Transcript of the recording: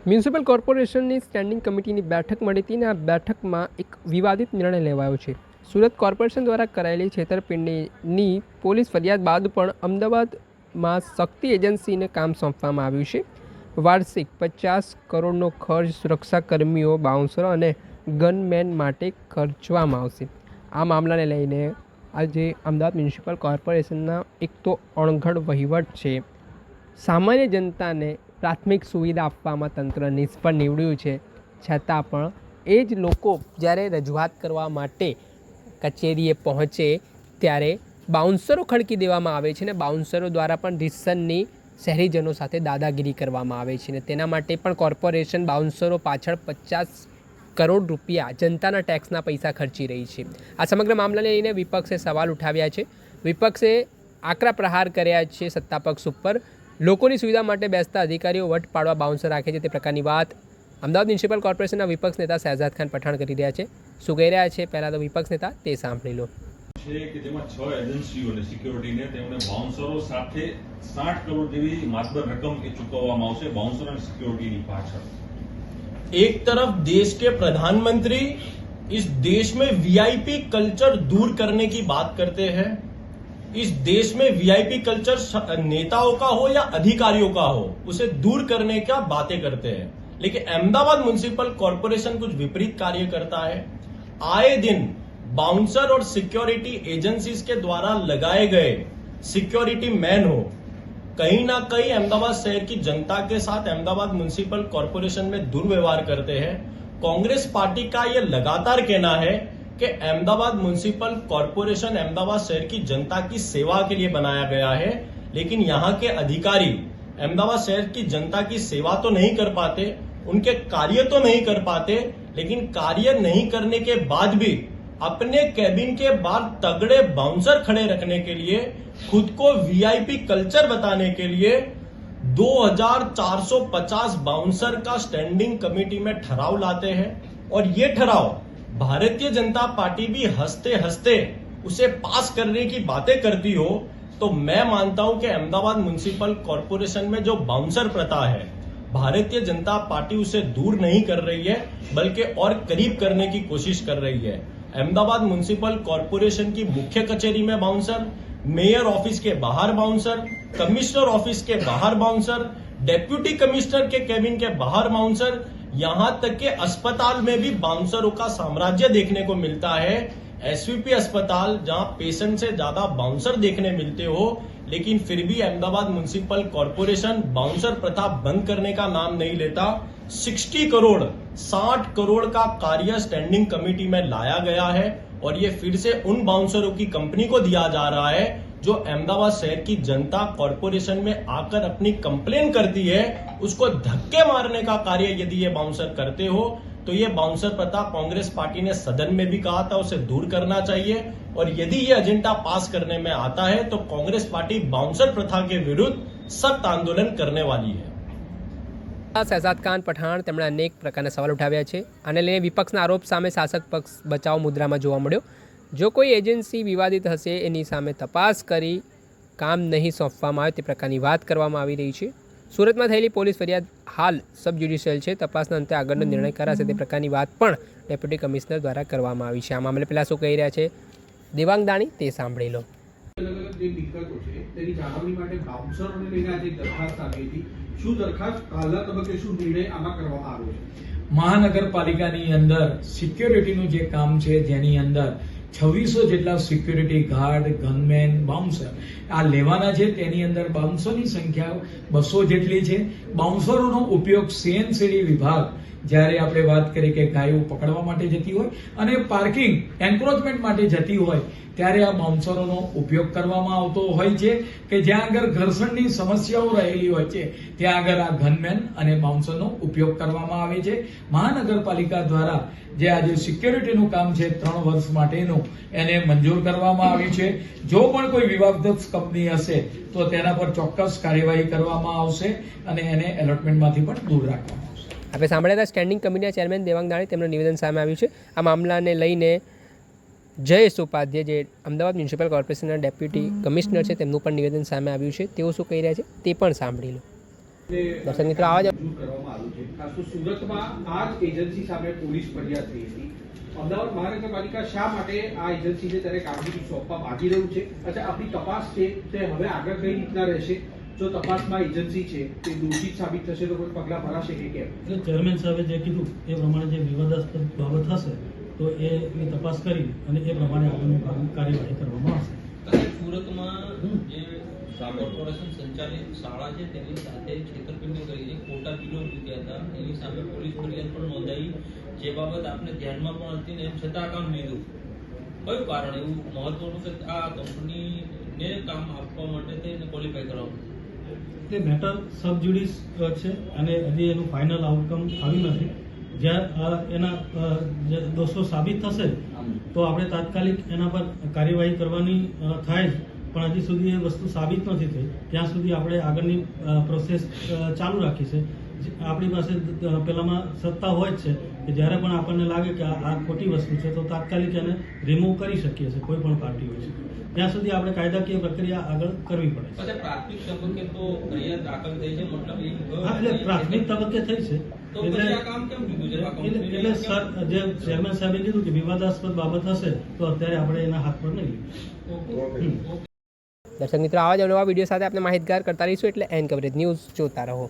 Municipal કોર્પોરેશનની standing કમિટીની બેઠક મળી હતી અને આ બેઠકમાં એક વિવાદિત નિર્ણય લેવાયો છે. સુરત કોર્પોરેશન દ્વારા કરાયેલી છેતરપિંડીની પોલીસ ફરિયાદ બાદ પણ અમદાવાદમાં શક્તિ એજન્સીને કામ સોંપવામાં આવ્યું છે. વાર્ષિક 50 કરોડનો ખર્ચ સુરક્ષાકર્મીઓ, બાઉન્સરો અને ગનમેન માટે ખર્ચવામાં આવશે. આ મામલાને લઈને આજે અમદાવાદ મ્યુનિસિપલ કોર્પોરેશનના એક તો અણઘડ વહીવટ છે, સામાન્ય જનતાને પ્રાથમિક સુવિધા આપવામાં તંત્ર નિષ્ફળ નીવડ્યું છે. છતાં પણ એ જ લોકો જ્યારે રજૂઆત કરવા માટે કચેરીએ પહોંચે ત્યારે બાઉન્સરો ખડકી દેવામાં આવે છે અને બાઉન્સરો દ્વારા પણ રીતસરની શહેરીજનો સાથે દાદાગીરી કરવામાં આવે છે અને તેના માટે પણ કોર્પોરેશન બાઉન્સરો પાછળ 50 કરોડ રૂપિયા જનતાના ટેક્સના પૈસા ખર્ચી રહી છે. આ સમગ્ર મામલાને લઈને વિપક્ષે સવાલ ઉઠાવ્યા છે. વિપક્ષે આકરા પ્રહાર કર્યા છે સત્તાપક્ષ ઉપર. લોકોની સુવિધા માટે બેસતા અધિકારીઓ વટ પાડવા બાઉન્સર રાખે છે તે પ્રકારની વાત અમદાવાદ મ્યુનિસિપલ કોર્પોરેશનના વિપક્ષ નેતા શહેજાદ ખાન પઠાણ કરી રહ્યા છે. શું કહી રહ્યા છે પહેલાં તો વિપક્ષ નેતા તે સાંભળી લો. છે કે જેમાં 6 એજન્સીઓને સિક્યોરિટીને તેમણે બાઉન્સરો સાથે 60 કરોડ જેવી માતબર રકમ એ ચૂકવવામાં આવશે બાઉન્સર અને સિક્યોરિટીની પાછળ. एक तरफ देश के प्रधानमंत्री इस देश में वीआईपी कल्चर दूर करने की बात करते हैं. इस देश में वीआईपी कल्चर नेताओं का हो या अधिकारियों का हो, उसे दूर करने का बातें करते हैं. लेकिन अहमदाबाद म्युनिसिपल कॉर्पोरेशन कुछ विपरीत कार्य करता है. आए दिन बाउंसर और सिक्योरिटी एजेंसीज के द्वारा लगाए गए सिक्योरिटी मैन हो, कहीं ना कहीं अहमदाबाद शहर की जनता के साथ अहमदाबाद म्युनिसिपल कॉर्पोरेशन में दुर्व्यवहार करते हैं. कांग्रेस पार्टी का यह लगातार कहना है कि अहमदाबाद म्युनिसिपल कॉर्पोरेशन अहमदाबाद शहर की जनता की सेवा के लिए बनाया गया है. लेकिन यहाँ के अधिकारी अहमदाबाद शहर की जनता की सेवा तो नहीं कर पाते, उनके कार्य तो नहीं कर पाते, लेकिन कार्य नहीं करने के बाद भी अपने कैबिन के बाहर तगड़े बाउंसर खड़े रखने के लिए, खुद को वीआईपी कल्चर बताने के लिए 2450 बाउंसर का स्टैंडिंग कमेटी में ठराव लाते हैं. और ये ठराव भारतीय जनता पार्टी भी हंसते हंसते उसे पास करने की बातें करती हो, तो मैं मानता हूं कि अहमदाबाद म्युनिसिपल कॉर्पोरेशन में जो बाउंसर प्रथा है, भारतीय जनता पार्टी उसे दूर नहीं कर रही है, बल्कि और करीब करने की कोशिश कर रही है. अहमदाबाद म्युनिसिपल कॉर्पोरेशन की मुख्य कचेरी में बाउंसर, मेयर ऑफिस के बाहर बाउंसर, कमिश्नर ऑफिस के बाहर बाउंसर, डेप्यूटी कमिश्नर के केबिन के बाहर बाउंसर, यहां तक के अस्पताल में भी बाउंसरों का साम्राज्य देखने को मिलता है. एसवीपी अस्पताल जहां पेशेंट से ज्यादा बाउंसर देखने मिलते हो, लेकिन फिर भी अहमदाबाद म्युनिसिपल कॉर्पोरेशन बाउंसर प्रथा बंद करने का नाम नहीं लेता. 60 करोड़ का कार्य स्टैंडिंग कमेटी में लाया गया है और ये फिर से उन बाउंसरों की कंपनी को दिया जा रहा है जो अहमदाबाद शहर की जनता कॉर्पोरेशन में आकर अपनी कंप्लेन करती है. उसको धक्के मारने का कार्य यदि ये बाउंसर करते हो, तो ये बाउंसर प्रथा कांग्रेस पार्टी ने सदन में भी कहा था उसे दूर करना चाहिए. और यदि ये एजेंडा पास करने में आता है तो कांग्रेस पार्टी बाउंसर प्रथा के विरुद्ध सख्त आंदोलन करने वाली है. શહેજાદ ખાન પઠાણ તેમણે અનેક પ્રકારના સવાલ ઉઠાવ્યા છે. આને લઈને વિપક્ષના આરોપ સામે શાસક પક્ષ બચાવ મુદ્રામાં જોવા મળ્યો. જો કોઈ એજન્સી વિવાદિત હશે એની સામે તપાસ કરી કામ નહીં સોંપવામાં આવે તે પ્રકારની વાત કરવામાં આવી રહી છે. સુરતમાં થયેલી પોલીસ ફરિયાદ હાલ સબ જ્યુડિશિયલ છે. તપાસના અંતે આગળનો નિર્ણય કરાશે તે પ્રકારની વાત પણ ડેપ્યુટી કમિશનર દ્વારા કરવામાં આવી છે. આ મામલે પહેલાં શું કહી રહ્યા છે દેવાંગ દાણી તે સાંભળી લો. જે દિક્કતો છે તેની જાળવણી માટે બાઉન્સરોને લઈને આજે દરખાસ્ત આવી હતી. શું દરખાસ્ત હાલના તબક્કે શું નિર્ણય આમાં કરવામાં આવ્યો છે? મહાનગરપાલિકાની અંદર સિક્યોરિટીનું જે કામ છે જેની અંદર 2600 જેટલા સિક્યોરિટી ગાર્ડ, ગનમેન, બાઉન્સર આ લેવાના છે. તેની અંદર બાઉન્સરની સંખ્યા 200 જેટલી છે. બાઉન્સરોનો ઉપયોગ સીએનસીડી વિભાગ જ્યારે આપણે વાત કરીએ કે ગાયો પકડવા માટે જતી હોય અને પાર્કિંગ એન્ક્રોચમેન્ટ માટે જતી હોય ત્યારે આ બાઉન્સરોનો ઉપયોગ કરવામાં આવતો હોય છે કે જ્યાં આગળ ઘર્ષણની સમસ્યાઓ રહેલી હોય છે ત્યાં આગળ આ ગનમેન અને બાઉન્સરનો ઉપયોગ કરવામાં આવે છે. મહાનગરપાલિકા દ્વારા જે આજે સિક્યોરિટીનું કામ છે 3 વર્ષ માટેનું એને મંજૂર કરવામાં આવ્યું છે. જો પણ કોઈ વિવાદગ્રસ્ત કંપની હશે તો તેના પર ચોક્કસ કાર્યવાહી કરવામાં આવશે અને એને એલોટમેન્ટમાંથી પણ દૂર રાખવામાં આવશે. આપણે સાંભળ્યા હતા સ્ટેન્ડિંગ કમિટીના ચેરમેન દેવાંગ દાણી. તેમનું નિવેદન સામે આવ્યું છે. આ મામલાને લઈને જયેશ ઉપાધ્યાય જે અમદાવાદ મ્યુનિસિપલ કોર્પોરેશનના ડેપ્યુટી કમિશનર છે તેમનું પણ નિવેદન સામે આવ્યું છે. તેઓ શું કહી રહ્યા છે તે પણ સાંભળી લો. દર્શક મિત્રો, આવા જ રજૂ કરવામાં આવ્યું છે. ખાસ તો સુરતમાં આ જ એજન્સી સામે પોલીસ ફરિયાદ થઈ હતી. અમદાવાદ મહાનગરપાલિકા શા માટે આ એજન્સીને ત્યારે કામગીરી સોંપવા માંગી રહ્યું છે? અચ્છા, આપણી તપાસ છે તે હવે આગળ કઈ રીતના રહેશે? જો તપાસમાં એજન્સી છે તે દોષિત સાબિત થશે તો કોઈ પગલાં ભરાશે કે કેમ? એટલે ચેરમેન સાહેબે જે કીધું એ પ્રમાણે જે વિવાદાસ્પદ બાબત હશે તો એની તપાસ કરી અને એ પ્રમાણે આગળની કાર્યવાહી કરવામાં આવશે. સુરતમાં જે કોર્પોરેશન સંચાલિત શાળા છે તેની સાથે છેતરપિંડી કરી છે, ખોટા બિલો મૂક્યા હતા, એની સામે પોલીસ ફરિયાદ પણ નોંધાઈ, જે બાબત આપને ધ્યાનમાં પણ હતી ને એમ છતાં આ કામ લીધું. કયું કારણ એવું મહત્વનું કે આ કંપનીને કામ આપવા માટે તેને ક્વોલિફાય કરવામાં? તે મેટર સબ જ્યુડિસ છે અને હજી એનું ફાઇનલ આઉટકમ આવ્યું નથી. જ્યાં એના જે દોષો સાબિત થશે તો આપણે તાત્કાલિક એના પર કાર્યવાહી કરવાની થાય જ, પણ હજી સુધી એ વસ્તુ સાબિત નથી થઈ. ત્યાં સુધી આપણે આગળની પ્રોસેસ ચાલુ રાખી છે. આપણી પાસે પેલામાં સત્તા હોય જ છે કે જ્યારે પણ આપણને લાગે કે આ ખોટી વસ્તુ છે તો તાત્કાલિક એને રિમૂવ કરી શકીએ છીએ, કોઈ પણ પાર્ટી હોય છે. ત્યાં સુધી આપણે કાયદાકીય પ્રક્રિયા આગળ કરવી પડે છે. પ્રાથમિક તબક્કે તો ફરિયાદ દાખલ થઈ છે, મતલબ એટલે પ્રાથમિક તબક્કે થઈ છે. તો પછી આ કામ કેમ લીધું છે? એટલે સર, જે ચેરમેન સાહેબે કીધું કે વિવાદાસ્પદ બાબત હશે તો અત્યારે આપણે એના હાથ પર નહીં લઈએ. દર્શક મિત્રો, આવા જ નવા વિડીયો સાથે આપણે માહિતગાર કરતા રહીશું, એટલે એન કવરેજ ન્યૂઝ જોતા રહો.